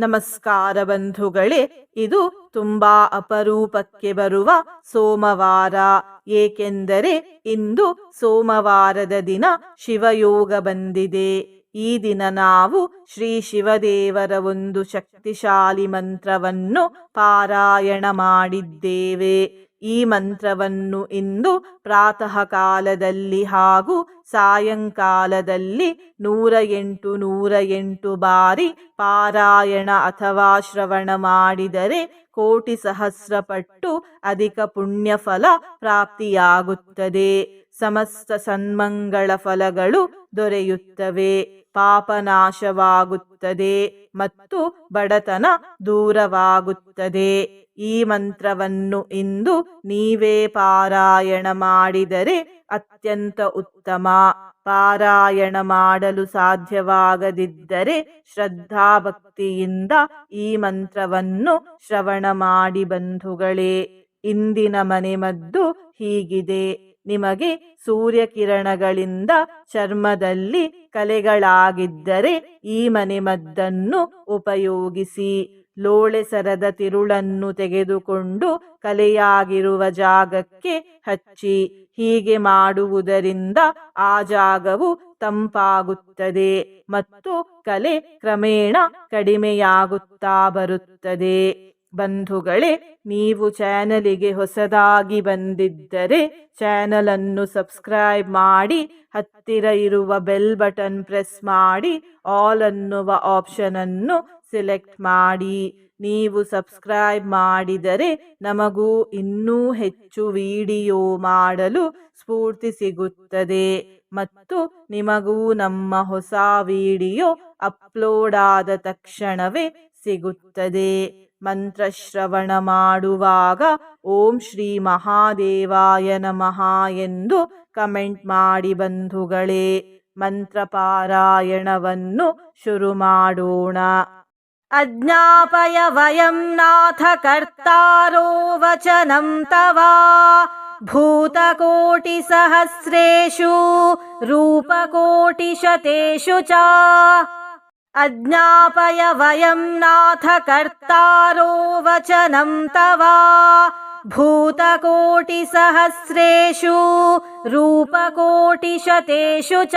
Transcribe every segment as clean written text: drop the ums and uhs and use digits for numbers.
ನಮಸ್ಕಾರ ಬಂಧುಗಳೇ, ಇದು ತುಂಬಾ ಅಪರೂಪಕ್ಕೆ ಬರುವ ಸೋಮವಾರ. ಏಕೆಂದರೆ ಇಂದು ಸೋಮವಾರದ ದಿನ ಶಿವಯೋಗ ಬಂದಿದೆ. ಈ ದಿನ ನಾವು ಶ್ರೀ ಶಿವದೇವರ ಒಂದು ಶಕ್ತಿಶಾಲಿ ಮಂತ್ರವನ್ನು ಪಾರಾಯಣ ಮಾಡಿದ್ದೇವೆ. ಈ ಮಂತ್ರವನ್ನು ಇಂದು ಪ್ರಾತಃ ಕಾಲದಲ್ಲಿ ಹಾಗೂ ಸಾಯಂಕಾಲದಲ್ಲಿ 108 ಬಾರಿ ಪಾರಾಯಣ ಅಥವಾ ಶ್ರವಣ ಮಾಡಿದರೆ ಕೋಟಿ ಸಹಸ್ರಪಟ್ಟು ಅಧಿಕ ಪುಣ್ಯಫಲ ಪ್ರಾಪ್ತಿಯಾಗುತ್ತದೆ. ಸಮಸ್ತ ಸನ್ಮಂಗಳ ಫಲಗಳು ದೊರೆಯುತ್ತವೆ, ಪಾಪನಾಶವಾಗುತ್ತದೆ ಮತ್ತು ಬಡತನ ದೂರವಾಗುತ್ತದೆ. ಈ ಮಂತ್ರವನ್ನು ಇಂದು ನೀವೇ ಪಾರಾಯಣ ಮಾಡಿದರೆ ಅತ್ಯಂತ ಉತ್ತಮ. ಪಾರಾಯಣ ಮಾಡಲು ಸಾಧ್ಯವಾಗದಿದ್ದರೆ ಶ್ರದ್ಧಾಭಕ್ತಿಯಿಂದ ಈ ಮಂತ್ರವನ್ನು ಶ್ರವಣ ಮಾಡಿ ಬಂಧುಗಳೇ. ಇಂದಿನ ಮನೆಮದ್ದು ಹೀಗಿದೆ. ನಿಮಗೆ ಸೂರ್ಯಕಿರಣಗಳಿಂದ ಚರ್ಮದಲ್ಲಿ ಕಲೆಗಳಾಗಿದ್ದರೆ ಈ ಮನೆಮದ್ದನ್ನು ಉಪಯೋಗಿಸಿ. ಲೋಳೆ ಸರದ ತಿರುಳನ್ನು ತೆಗೆದುಕೊಂಡು ಕಲೆಯಾಗಿರುವ ಜಾಗಕ್ಕೆ ಹಚ್ಚಿ. ಹೀಗೆ ಮಾಡುವುದರಿಂದ ಆ ಜಾಗವು ತಂಪಾಗುತ್ತದೆ ಮತ್ತು ಕಲೆ ಕ್ರಮೇಣ ಕಡಿಮೆಯಾಗುತ್ತಾ ಬರುತ್ತದೆ. ಬಂಧುಗಳೇ, ನೀವು ಚಾನಲಿಗೆ ಹೊಸದಾಗಿ ಬಂದಿದ್ದರೆ ಚಾನಲ್ ಅನ್ನು ಸಬ್ಸ್ಕ್ರೈಬ್ ಮಾಡಿ, ಹತ್ತಿರ ಇರುವ ಬೆಲ್ ಬಟನ್ ಪ್ರೆಸ್ ಮಾಡಿ, ಆಲ್ ಅನ್ನುವ ಆಪ್ಷನ್ ಅನ್ನು ಸೆಲೆಕ್ಟ್ ಮಾಡಿ. ನೀವು ಸಬ್ಸ್ಕ್ರೈಬ್ ಮಾಡಿದರೆ ನಮಗೂ ಇನ್ನೂ ಹೆಚ್ಚು ವಿಡಿಯೋ ಮಾಡಲು ಸ್ಫೂರ್ತಿ ಸಿಗುತ್ತದೆ ಮತ್ತು ನಿಮಗೂ ನಮ್ಮ ಹೊಸ ವಿಡಿಯೋ ಅಪ್ಲೋಡ್ ಆದ ತಕ್ಷಣವೇ ಸಿಗುತ್ತದೆ. ಮಂತ್ರಶ್ರವಣ ಮಾಡುವಾಗ ಓಂ ಶ್ರೀ ಮಹಾದೇವಾಯ ನಮಃ ಎಂದು ಕಮೆಂಟ್ ಮಾಡಿ ಬಂಧುಗಳೇ. ಮಂತ್ರ ಪಾರಾಯಣವನ್ನು ಶುರು ಮಾಡೋಣ. ಅಜ್ಞಾಪಯ ವಯಂ ನಾಥ ಕರ್ತಾರೋ ವಚನಂ ತವ ಭೂತಕೋಟಿ ಸಹಸ್ರೇಷು ರೂಪಕೋಟಿ ಶತೇಷು ಚ. ಅಜ್ಞಾಪಯ ವಯಂ ನಾಥ ಕರ್ತಾರೋ ವಚನಂ ತವ ಭೂತಕೋಟಿ ಸಹಸ್ರೇಷು ರೂಪಕೋಟಿ ಶತೇಷು ಚ.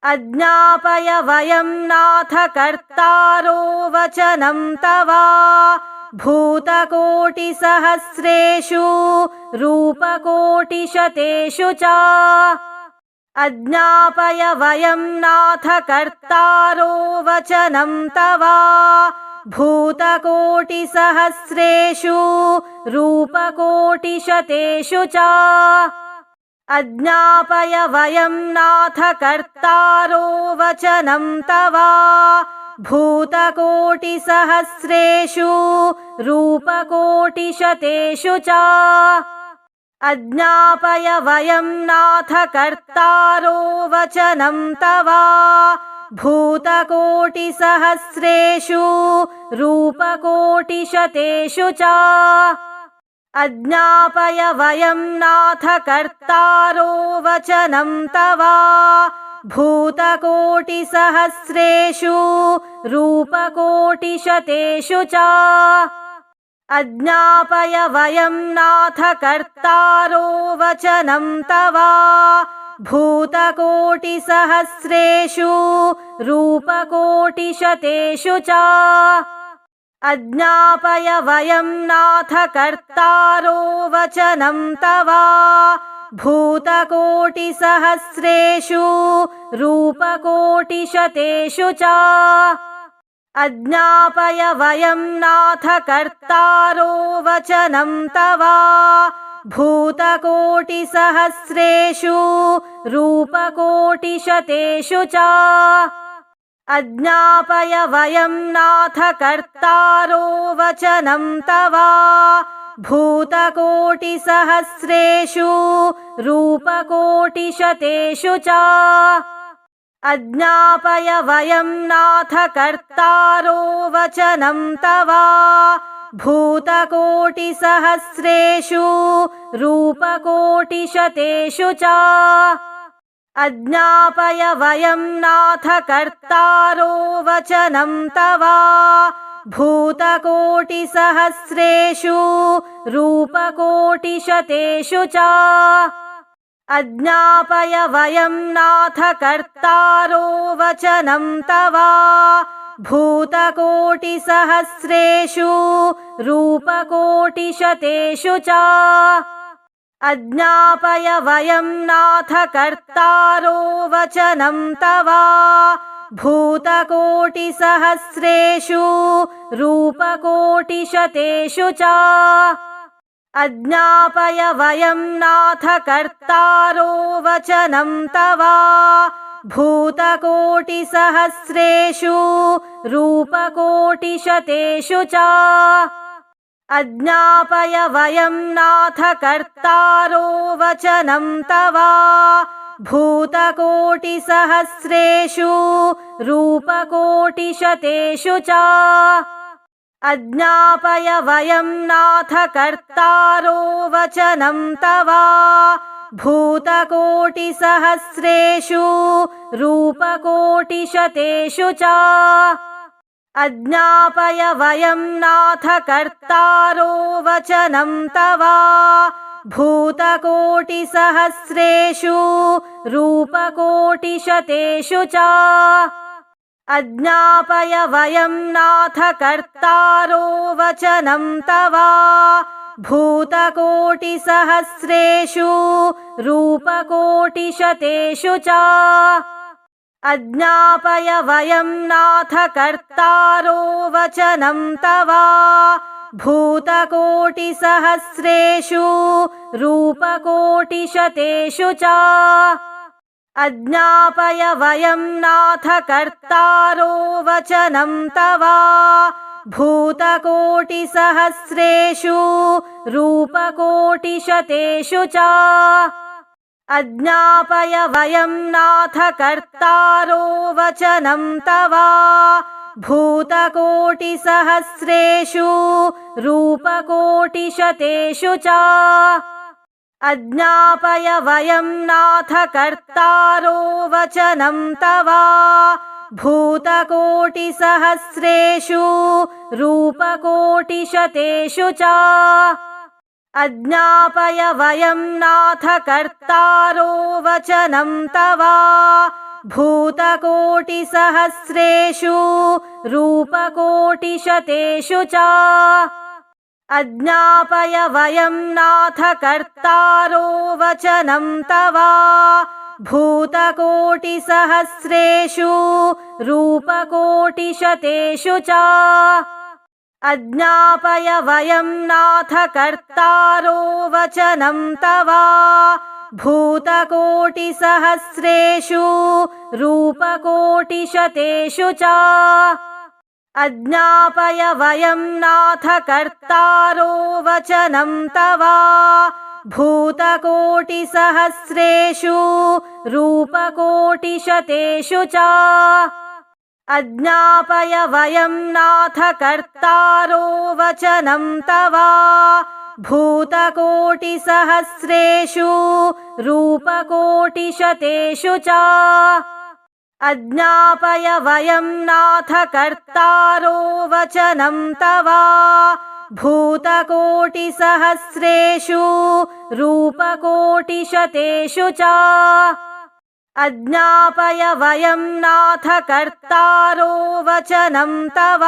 ಅಜ್ಞಾಪಯ ವಯಂ ನಾಥ ಕರ್ತಾರೋ ವಚನಂ ತವ ಭೂತಕೋಟಿ ಸಹಸ್ರೇಷು ರೂಪಕೋಟಿ ಶತೇಷು ಚ. ಅಜ್ಞಾಪಯ ವಯಂ ನಾಥ ಕರ್ತಾರೋ ವಚನಂ ತವ ಭೂತಕೋಟಿ ಸಹಸ್ರೇಷು ರೂಪಕೋಟಿ ಶತೇಷು ಚ. ಅಜ್ಞಾಪಯ ವಯಂ ನಾಥ ಕರ್ತಾರೋ ವಚನಂ ತವ ಭೂತಕೋಟಿ ಸಹಸ್ರೇಷು ರೂಪಕೋಟಿ ಶತೇಷು ಚ. ಅಜ್ಞಾಪಯ ವಯಂ ನಾಥ ಕರ್ತಾರೋ ವಚನಂ ತವ ಭೂತಕೋಟಿ ಸಹಸ್ರೇಷು ರೂಪಕೋಟಿ ಶತೇಷು ಚ. ಅಜ್ಞಾಪಯ ವಯಂ ನಾಥ ಕರ್ತಾರೋ ವಚನಂ ತವ ಭೂತಕೋಟಿ ಸಹಸ್ರೇಷು ರೂಪಕೋಟಿ ಶತೇಷು ಚ. ಅಜ್ಞಾಪಯ ವಯಂ ನಾಥ ಕರ್ತಾರೋ ವಚನಂ ತವ ಭೂತಕೋಟಿ ಸಹಸ್ರೇಷು ರೂಪಕೋಟಿ ಶತೇಷು ಚ. ಅಜ್ಞಾಪಯ ವಯಂ ನಾಥ ಕರ್ತಾರೋ ವಚನಂ ತವ ಭೂತಕೋಟಿ ಸಹಸ್ರೇಷು ರೂಪಕೋಟಿ ಶತೇಷು ಚ. ಅಜ್ಞಾಪಯ ವಯಂ ನಾಥ ಕರ್ತಾರೋ ವಚನಂ ತವ ಭೂತಕೋಟಿ ಸಹಸ್ರೇಷು ರೂಪಕೋಟಿ ಶತೇಷು ಚ. ಅಜ್ಞಾಪಯ ವಯಂ ನಾಥ ಕರ್ತಾರೋ ವಚನಂ ತವ ಭೂತಕೋಟಿ ಸಹಸ್ರೇಷು ರೂಪಕೋಟಿ ಶತೇಷು ಚ. ಅಜ್ಞಾಪಯ ವಯಂ ನಾಥ ಕರ್ತಾರೋ ವಚನಂ ತವ ಭೂತಕೋಟಿ ಸಹಸ್ರೇಷು ರೂಪಕೋಟಿ ಶತೇಷು ಚ. अज्ञापय वयं नाथ कर्तारो वचनं तव भूतकोटिसहस्रेषु रूपकोटिशतेषु च अज्ञापय वयं नाथ कर्तारो वचनं तव भूतकोटिसहस्रेषु रूपकोटिशतेषु च अज्ञापय वयं नाथ कर्तारो वचनं तव भूतकोटिसहस्रेषु रूपकोटिशतेषु च अज्ञापय वयं नाथ कर्तारो वचनं तव भूतकोटिसहस्रेषु रूपकोटिशतेषु च अज्ञापय वयं नाथ कर्तारो वचनं तव भूतकोटिसहस्रेषु रूपकोटिशतेषु च अज्ञापय वयं नाथ कर्तारो वचनं तव भूतकोटिसहस्रेषु रूपकोटिशतेषु च अज्ञापय वयं नाथ कर्तारो वचनं तव भूतकोटिसहस्रेषु रूपकोटिशतेषु च अज्ञापय वयं नाथ कर्तारो वचनं तव भूतकोटिसहस्रेषु रूपकोटिशतेषु च अज्ञापय वयं नाथ कर्तारो वचनं तव भूतकोटिसहस्रेषु रूपकोटिशतेषु च अज्ञापय वयं नाथ कर्तारो वचनं तव भूतकोटिसहस्रेषु रूपकोटिशतेषु च अज्ञापय वयं नाथ कर्तारो वचनं तव भूतकोटिसहस्रेषु रूपकोटिशतेषु च अज्ञापय वयं नाथ कर्तारो वचनं तव भूतकोटिसहस्रेषु रूपकोटिशतेषु च अज्ञापय वयं नाथ कर्तारो वचनं तव भूतकोटिसहस्रेषु रूपकोटिशतेषु च अज्ञापय वयं नाथ कर्तारो वचनं तव भूतकोटिसहस्रेषु रूपकोटिशतेषु च अज्ञापय वयं नाथ कर्तारो वचनं तव भूतकोटिसहस्रेषु रूपकोटिशतेषु च अज्ञापय वयं नाथ कर्तारो वचनं तव भूतकोटिसहस्रेषु रूपकोटिशतेषु च अज्ञापय वयं नाथ कर्तारो वचनं तव भूतकोटिसहस्रेषु रूपकोटिशतेषु च अज्ञापय वयं नाथ कर्तारो वचनं तव भूतकोटिसहस्रेषु रूपकोटिशतेषु च अज्ञापय वयं नाथ कर्तारो वचनं तव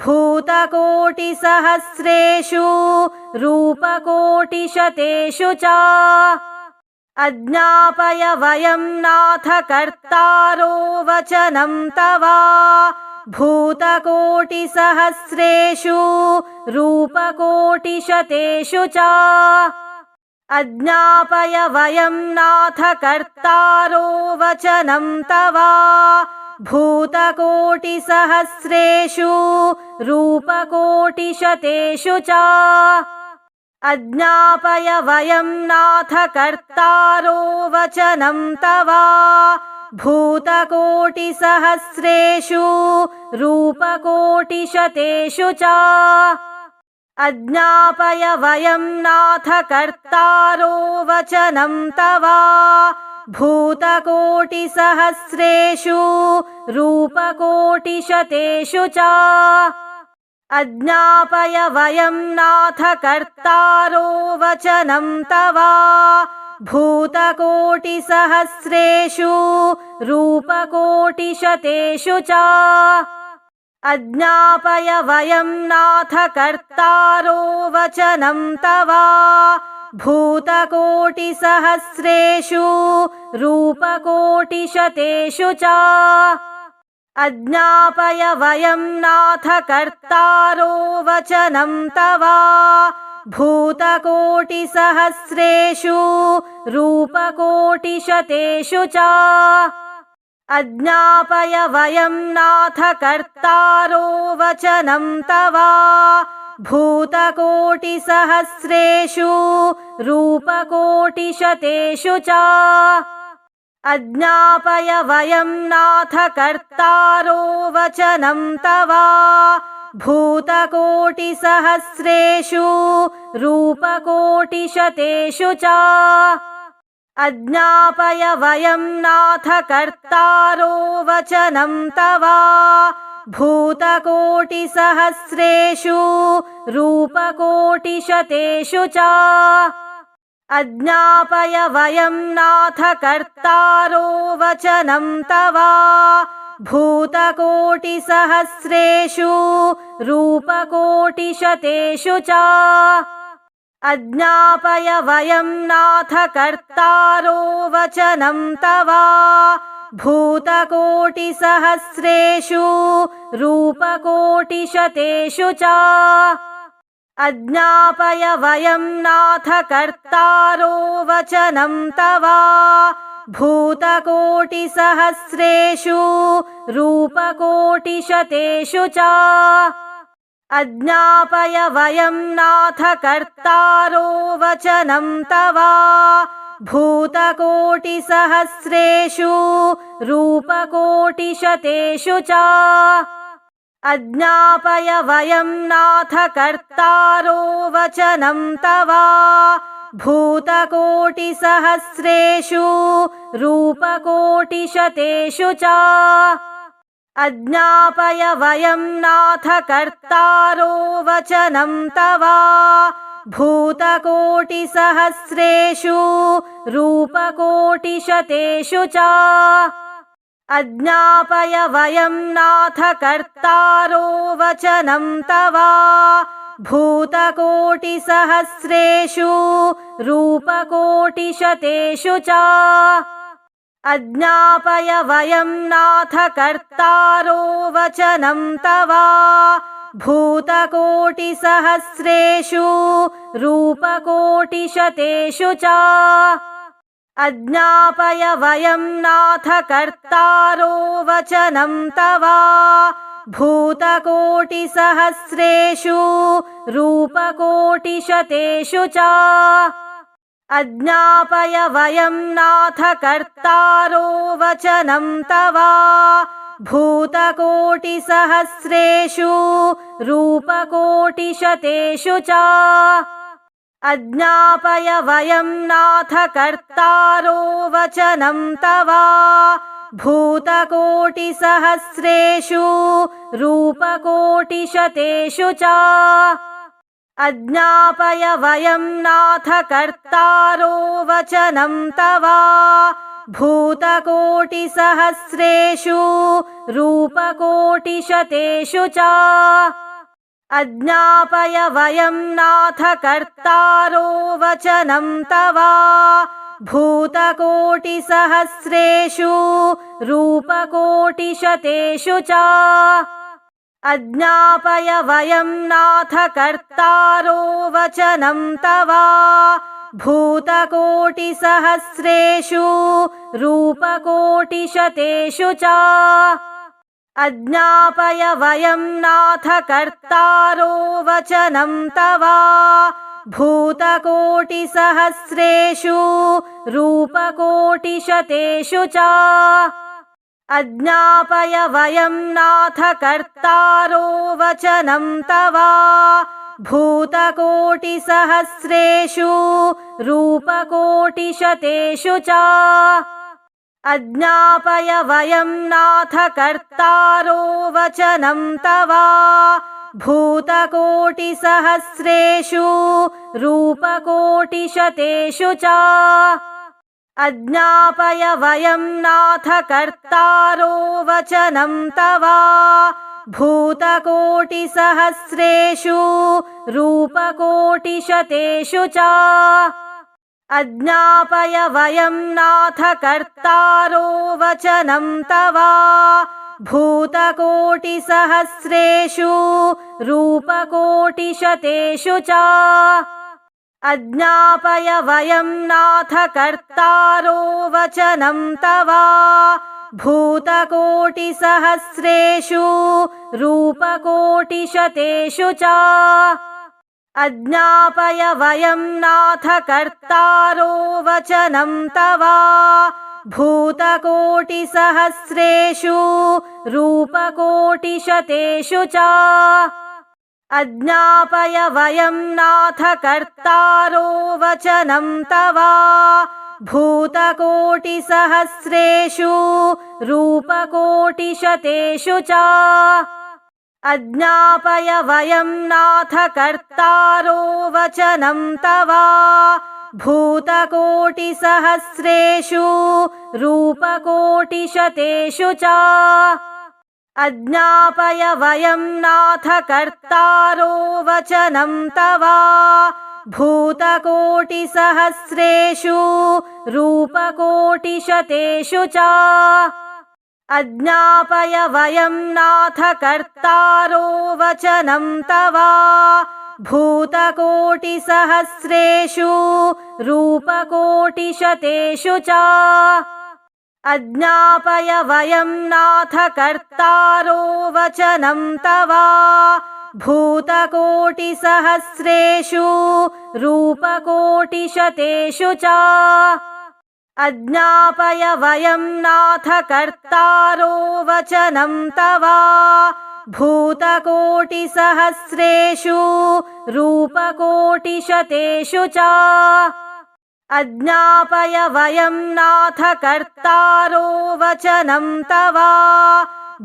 भूतकोटिसहस्रेषु रूपकोटिशतेषु च अज्ञापय वयं नाथ कर्तारो वचनं तव भूतकोटिसहस्रेषु रूपकोटिशतेषु च अज्ञापय वयं नाथ कर्तारो वचनं तव भूतकोटिसहस्रेषु रूपकोटिशतेषु च अज्ञापय वयं नाथ कर्तारो वचनं तव भूतकोटिसहस्रेषु रूपकोटिशतेषु च अज्ञापय वयं नाथ कर्तारो वचनं तव भूतकोटिसहस्रेषु रूपकोटिशतेषु च अज्ञापय वयं नाथ कर्तारो वचनं तव भूतकोटिसहस्रेषु रूपकोटिशतेषु च अज्ञापय वयं नाथ कर्तारो वचनं तव भूतकोटिसहस्रेषु रूपकोटिशतेषु च अज्ञापय वयं नाथ कर्तारो वचनं तव भूतकोटिसहस्रेषु रूपकोटिशतेषु च अज्ञापय वयं नाथ कर्तारो वचनं तव भूतकोटिसहस्रेषु रूपकोटिशतेषु च अज्ञापय वयं नाथ कर्तारो वचनं तव भूतकोटिसहस्रेषु रूपकोटिशतेषु च अज्ञापय वयं नाथ कर्तारो वचनं तव भूतकोटिसहस्रेषु रूपकोटिशतेषु च अज्ञापय वयं नाथ कर्तारो वचनं तव भूतकोटिसहस्रेषु रूपकोटिशतेषु च अज्ञापय वयं नाथ कर्तारो वचनं तव भूतकोटिसहस्रेषु रूपकोटिशतेषु च अज्ञापय वयं नाथ कर्तारो वचनं तव भूतकोटिसहस्रेषु रूपकोटिशतेषु च अज्ञापय वयं नाथ कर्तारो वचनं तव भूतकोटिसहस्रेषु रूपकोटिशतेषु च अज्ञापय वयं नाथ कर्तारो वचनं तव भूतकोटिसहस्रेषु रूपकोटिशतेषु च अज्ञापय वयं नाथ कर्तारो वचनं तव भूतकोटिसहस्रेषु रूपकोटिशतेषु च अज्ञापय वयं नाथ कर्तारो वचनं तव भूतकोटिसहस्रेषु रूपकोटिशतेषु च अज्ञापय वयं नाथ कर्तारो वचनं तव भूतकोटिसहस्रेषु रूपकोटिशतेषु च अज्ञापय वयं नाथ कर्तारो वचनं तव भूतकोटिसहस्रेषु रूपकोटिशतेषु च अज्ञापय वयं नाथ कर्तारो वचनं तव भूतकोटिसहस्रेषु रूपकोटिशतेषु च अज्ञापय वयं नाथ कर्तारो वचनं तव भूतकोटिसहस्रेषु रूपकोटिशतेषु च अज्ञापय वयं नाथ कर्तारो वचनं तव भूतकोटिसहस्रेषु रूपकोटिशतेषु च अज्ञापय वयं नाथ कर्तारो वचनं तव भूतकोटिसहस्रेषु रूपकोटिशतेषु च अज्ञापय वयं नाथ कर्तारो वचनं तव भूतकोटिसहस्रेषु रूपकोटिशतेषु च अज्ञापय वयं नाथ कर्तारो वचनं तव भूतकोटिसहस्रेषु रूपकोटिशतेषु च अज्ञापय वयं नाथ कर्तारो वचनं तव भूतकोटिसहस्रेषु रूपकोटिशतेषु च अज्ञापय वयं नाथ कर्तारो वचनं तव भूतकोटिसहस्रेषु रूपकोटिशतेषु च अज्ञापय वयं नाथ कर्तारो वचनं तव भूतकोटिसहस्रेषु रूपकोटिशतेषु च अज्ञापय वयं नाथ कर्तारो वचनं तव भूतकोटिसहस्रेषु रूपकोटिशतेषु च अज्ञापय वयं नाथ कर्तारो वचनं तव भूतकोटिसहस्रेषु रूपकोटिशतेषु च अज्ञापय वयं नाथ कर्तारो वचनं तव भूतकोटिसहस्रेषु रूपकोटिशतेषु च अज्ञापय वयं नाथ कर्तारो वचनं तव भूतकोटिसहस्रेषु रूपकोटिशतेषु च अज्ञापय वयं नाथ कर्तारो वचनं तव भूतकोटिसहस्रेषु रूपकोटिशतेषु च अज्ञापय वयं नाथ कर्तारो वचनं तव भूतकोटिसहस्रेषु रूपकोटिशतेषु च अज्ञापय वयं नाथ कर्तारो वचनं तव भूतकोटिसहस्रेषु रूपकोटिशतेषु च अज्ञापय वयं नाथ कर्तारो वचनं तव भूतकोटिसहस्रेषु रूपकोटिशतेषु च अज्ञापय वयं नाथ कर्तारो वचनं तव भूतकोटिसहस्रेषु रूपकोटिशतेषु च अज्ञापय वयं नाथ कर्तारो वचनं तव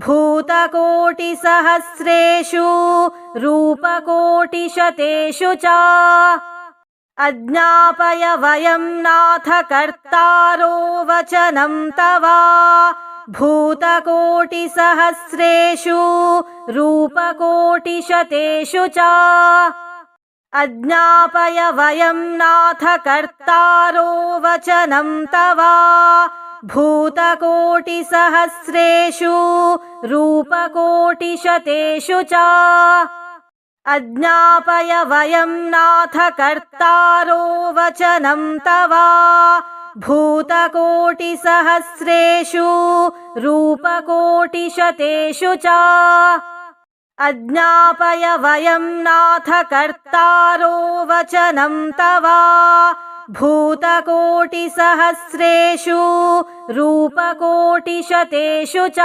भूतकोटिसहस्रेषु रूपकोटिशतेषु च अज्ञापय वयं नाथ कर्तारो वचनं तव भूतकोटिसहस्रेषु रूपकोटिशतेषु च अज्ञापय वयं नाथ कर्तारो वचनं तव भूतकोटिसहस्रेषु रूपकोटिशतेषु च अज्ञापय वयं नाथ कर्तारो वचनं तव भूतकोटिसहस्रेषु रूपकोटिशतेषु च अज्ञापय वयं नाथ कर्तारो वचनं तव भूतकोटिसहस्रेषु रूपकोटिशतेषु च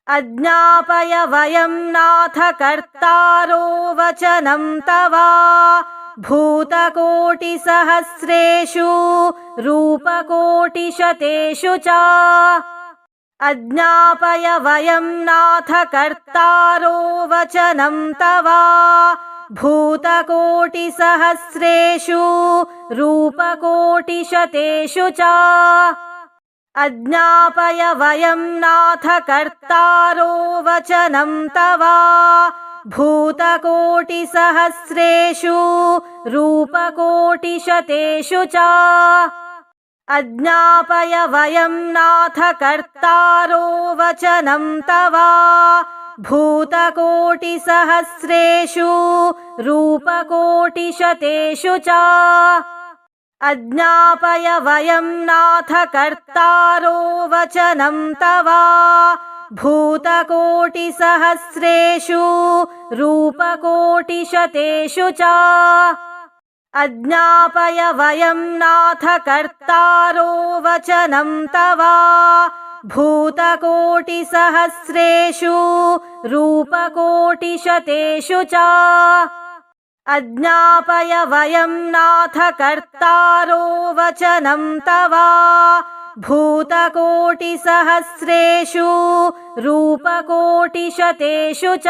अज्ञापय वयं नाथ कर्तारो वचनं तव भूतकोटिसहस्रेषु रूपकोटिशतेषु च अज्ञापय वयं नाथ कर्तारो वचनं तव भूतकोटिसहस्रेषु रूपकोटिशतेषु च अज्ञापय वयं नाथ कर्तारो वचनं तव भूतकोटिसहस्रेषु रूपकोटिशतेषु च अज्ञापय वयं नाथ कर्तारो वचनं तव भूतकोटिसहस्रेषु रूपकोटिशतेषु च अज्ञापय वयं नाथ कर्तारो वचनं तव भूतकोटिसहस्रेषु रूपकोटिशतेषु च अज्ञापय वयं नाथ कर्तारो वचनं तव भूतकोटिसहस्रेषु रूपकोटिशतेषु च अज्ञापय वयं नाथ कर्तारो वचनं तव भूतकोटिसहस्रेषु रूपकोटिशतेषु च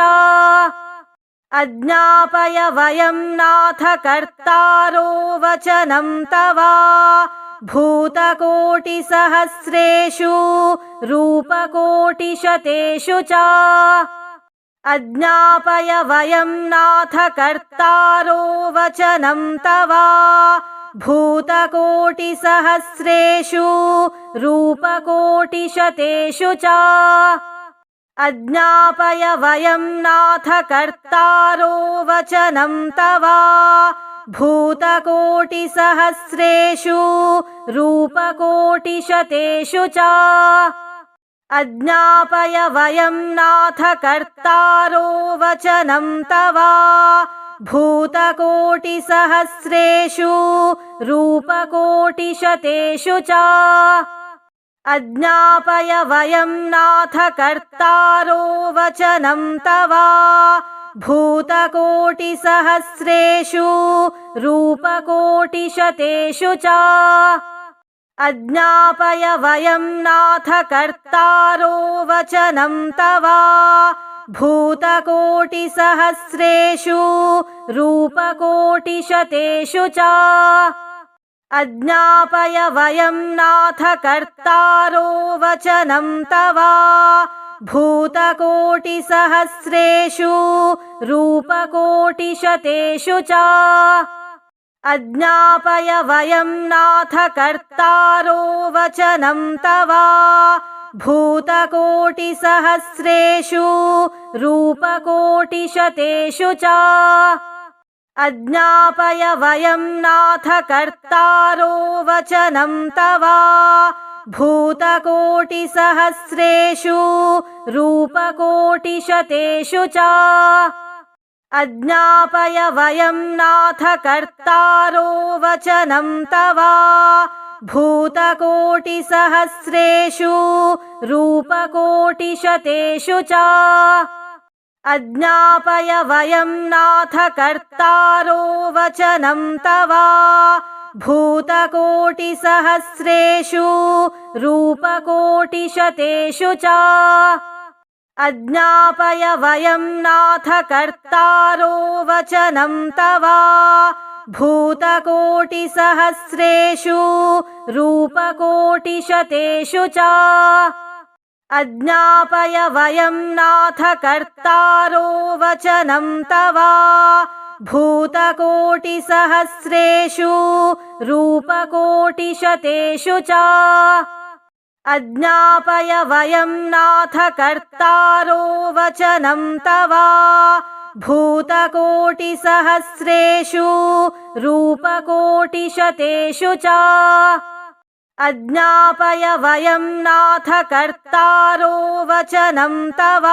अज्ञापय वयं नाथ कर्तारो वचनं तव भूतकोटिसहस्रेषु रूपकोटिशतेषु च अज्ञापय वयं नाथ कर्तारो वचनं तव भूतकोटिसहस्रेषु रूपकोटिशतेषु च अज्ञापय वयं नाथ कर्तारो वचनं तव भूतकोटिसहस्रेषु रूपकोटिशतेषु च अज्ञापय वयं नाथ कर्तारो वचनं तव भूतकोटिसहस्रेषु रूपकोटिशतेषु च अज्ञापय वयं नाथ कर्तारो वचनं तव भूतकोटिसहस्रेषु रूपकोटिशतेषु च अज्ञापय वयं नाथ कर्तारो वचनं तव भूतकोटिसहस्रेषु रूपकोटिशतेषु च अज्ञापय वयं नाथ कर्तारो वचनं तव भूतकोटिसहस्रेषु रूपकोटिशतेषु च अज्ञापय वयं नाथ कर्तारो वचनं तव भूतकोटिसहस्रेषु रूपकोटिशतेषु च अज्ञापय वयं नाथ कर्तारो वचनं तव भूतकोटिसहस्रेषु रूपकोटिशतेषु च अज्ञापय वयं नाथ कर्तारो वचनं तव भूतकोटिसहस्रेषु रूपकोटिशतेषु च अज्ञापय वयं नाथ कर्तारो वचनं तव भूतकोटिसहस्रेषु रूपकोटिशतेषु च अज्ञापय वयं नाथ कर्तारो वचनं तव भूतकोटिसहस्रेषु रूपकोटिशतेषु च अज्ञापय वयं नाथ कर्तारो वचनं तव भूतकोटिसहस्रेषु रूपकोटिशतेषु च अज्ञापय वयं नाथ कर्तारो वचनं तव भूतकोटिसहस्रेषु रूपकोटिशतेषु च अज्ञापय वयं नाथ कर्तारो वचनं तव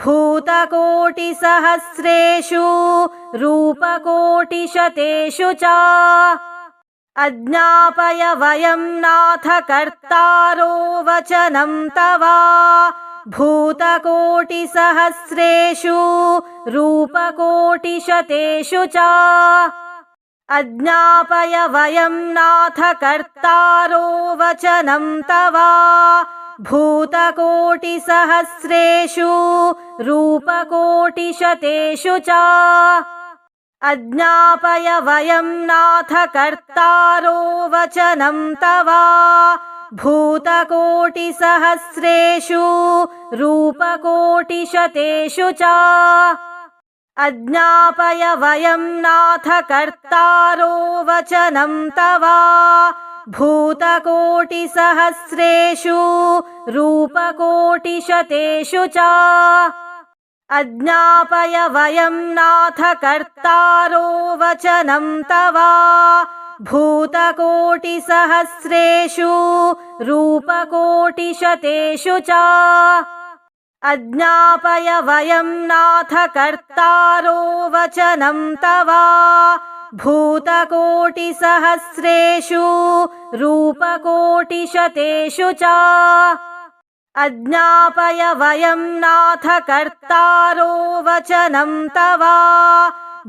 भूतकोटिसहस्रेषु रूपकोटिशतेषु च अज्ञापय वयं नाथ कर्तारो वचनं तव भूतकोटिसहस्रेषु रूपकोटिशतेषु च अज्ञापय वयं नाथ कर्तारो वचनं तव भूतकोटिसहस्रेषु रूपकोटिशतेषु च अज्ञापय वयं नाथ कर्तारो वचनं तव भूतकोटिसहस्रेषु रूपकोटिशतेषु च अज्ञापय वयं नाथ कर्तारो वचनं तव भूतकोटिसहस्रेषु रूपकोटिशतेषु च अज्ञापय वयं नाथ कर्तारो वचनं तव भूतकोटिसहस्रेषु रूपकोटिशतेषु च अज्ञापय वयं नाथ कर्तारो वचनं तव भूतकोटिसहस्रेषु रूपकोटिशतेषु च अज्ञापय वयं नाथ कर्तारो वचनं तव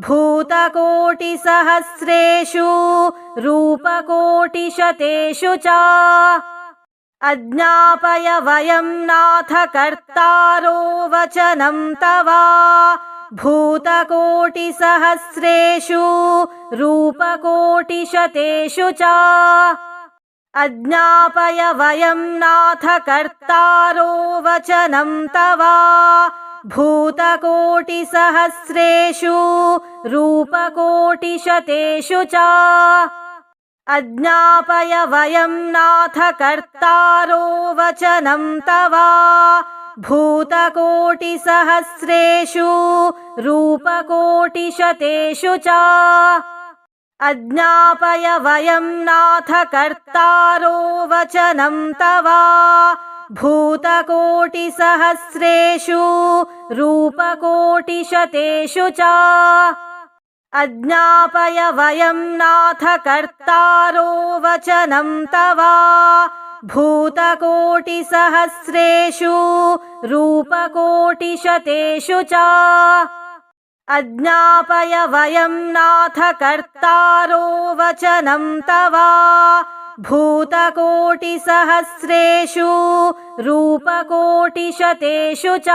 भूतकोटिसहस्रेषु रूपकोटिशतेषु च अज्ञापय वयं नाथ कर्तारो वचनं तव भूतकोटिसहस्रेषु रूपकोटिशतेषु च अज्ञापय वयं नाथ कर्तारो वचनं तव भूतकोटिसहस्रेषु रूपकोटिशतेषु च अज्ञापय वयं नाथ कर्तारो वचनं तव भूतकोटिसहस्रेषु रूपकोटिशतेषु च अज्ञापय वयं नाथ कर्तारो वचनं तव भूतकोटिसहस्रेषु रूपकोटिशतेषु च अज्ञापय वयं नाथ कर्तारो वचनं तव भूतकोटिसहस्रेषु रूपकोटिशतेषु च अज्ञापय वयं नाथ कर्तारो वचनं तव भूतकोटिसहस्रेषु रूपकोटिशतेषु च अज्ञापय वयं नाथ कर्तारो वचनं तव भूतकोटिसहस्रेषु रूपकोटिशतेषु च अज्ञापय वयं नाथ कर्तारो वचनं तव भूतकोटिसहस्रेषु रूपकोटिशतेषु च